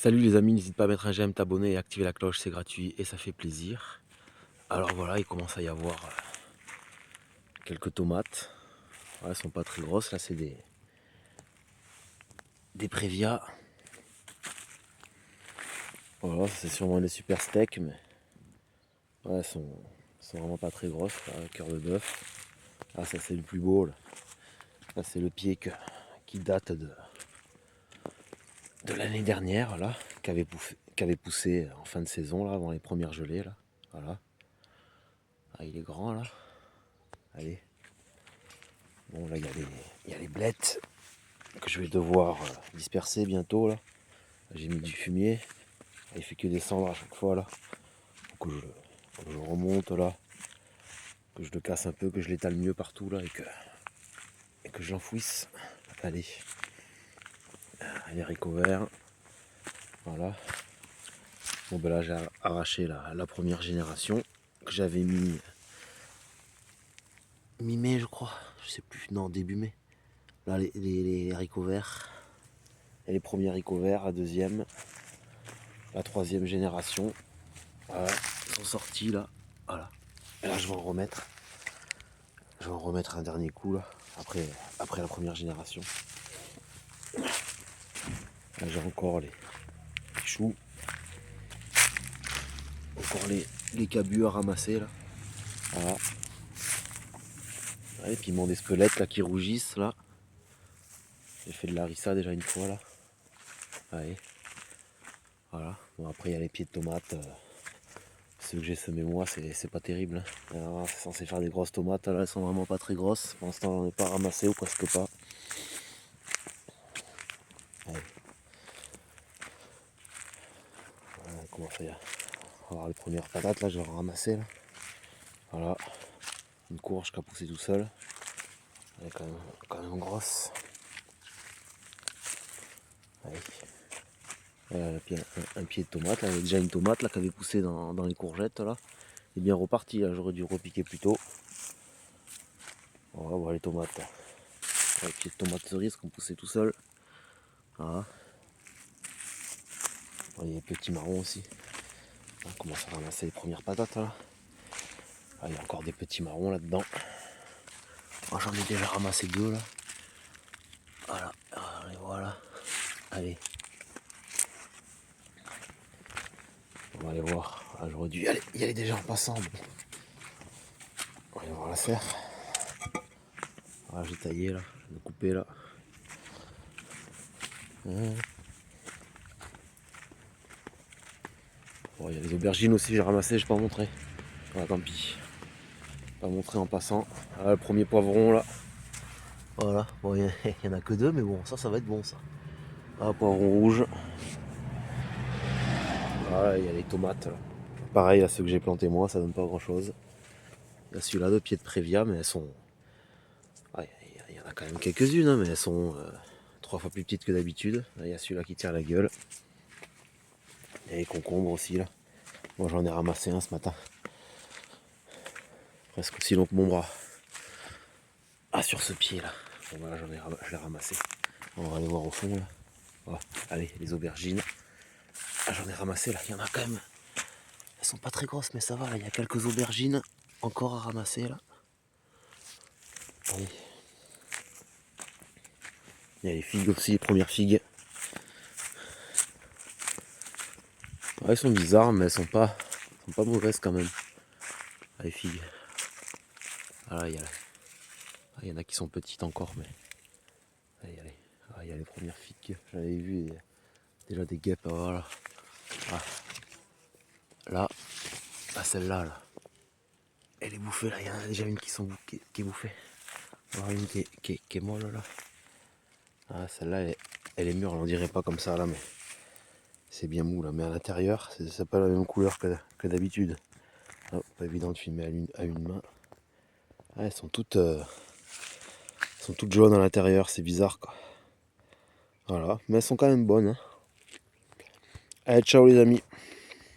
Salut les amis, n'hésite pas à mettre un j'aime, t'abonner et activer la cloche, c'est gratuit et ça fait plaisir. Alors voilà, il commence à y avoir quelques tomates. Ouais, elles sont pas très grosses, là c'est des Prévia. Voilà, c'est sûrement des super steaks, mais ouais, elles sont vraiment pas très grosses, là, cœur de bœuf. Ah, ça c'est le plus beau là. Là c'est le pied qui date de l'année dernière, là, qui avait poussé en fin de saison, là, avant les premières gelées, là. Voilà. Ah, il est grand là. Allez. Bon, là, il y a les blettes que je vais devoir disperser bientôt là. J'ai mis du fumier. Il fait que descendre à chaque fois là. Faut que je remonte là. Que je le casse un peu, que je l'étale mieux partout là et que je l'enfouisse. Allez. Les haricots verts. Voilà. Bon ben là j'ai arraché la première génération que j'avais mis mi-mai je crois. Je sais plus, non début mai. Là les haricots verts. Et les premiers haricots verts, la deuxième. La troisième génération. Voilà, ils sont sortis là. Voilà. Et là je vais en remettre. Je vais en remettre un dernier coup là. Après la première génération. Là j'ai encore les choux. Encore les cabus à ramasser là. Voilà. Ouais, et puis des squelettes là qui rougissent là. J'ai fait de l'harissa déjà une fois là. Allez. Voilà. Bon après il y a les pieds de tomates. Ceux que j'ai semés moi c'est pas terrible. Hein. Alors, c'est censé faire des grosses tomates. Là elles sont vraiment pas très grosses. Pour l'instant j'en ai pas ramassé ou presque pas. Allez. Voilà, comment faire. On va voir les premières patates là, je vais en ramasser là. Voilà. Une courge qui a poussé tout seul. Elle est quand même grosse. Allez. Voilà, un pied de tomate, là. Il y a déjà une tomate là qui avait poussé dans les courgettes là. Il est bien reparti là, j'aurais dû repiquer plus tôt. Voilà, voilà les tomates. Là. Les pieds de tomates cerises qui ont poussé tout seul. Voilà. Voilà, il y a les petits marrons aussi. On commence à ramasser les premières patates là. Ah, il y a encore des petits marrons là-dedans. Oh, j'en ai déjà ramassé deux là. Voilà, allez, voilà. Allez. On va aller voir. Ah, j'aurais dû y aller déjà en passant. Bon. On va aller voir la serre. Ah, j'ai taillé là, j'ai coupé là. Bon, il y a les aubergines aussi, j'ai ramassé, j'ai pas montré. Voilà, tant pis. Pas montré en passant. Ah, le premier poivron là. Voilà, bon, il y en a que deux, mais bon, ça va être bon ça. Ah, poivron rouge. Voilà, il y a les tomates là. Pareil, à ceux que j'ai plantés moi, ça donne pas grand chose. Il y a celui-là de pied de Prévia, mais elles sont. Ah, il y en a quand même quelques-unes, hein, mais elles sont 3 fois plus petites que d'habitude. Il y a celui-là qui tire la gueule. Et les concombres aussi là. Moi j'en ai ramassé un ce matin. Presque aussi long que mon bras. Ah, sur ce pied là. Bon voilà, je l'ai ramassé. On va aller voir au fond là. Voilà. Allez, les aubergines. Ah, j'en ai ramassé là. Il y en a quand même. Elles sont pas très grosses, mais ça va là. Il y a quelques aubergines encore à ramasser là. Allez. Il y a les figues aussi, les premières figues. Ouais, elles sont bizarres, mais elles sont pas mauvaises quand même. Ah, les figues. Voilà, il y en a qui sont petites encore, mais. Allez, allez. Ah, il y a les premières figues. J'avais vu déjà des guêpes. Voilà. Ah. Là, ah, celle-là, là. Elle est bouffée là, il y en a déjà une qui est bouffée. Alors une qui est molle là. Ah, celle-là, elle est mûre, on dirait pas comme ça là, mais c'est bien mou là. Mais à l'intérieur, c'est pas la même couleur que d'habitude. Ah, pas évident de filmer à une main. Ah, elles sont toutes jaunes à l'intérieur, c'est bizarre quoi. Voilà, mais elles sont quand même bonnes. Hein. Allez, ciao les amis.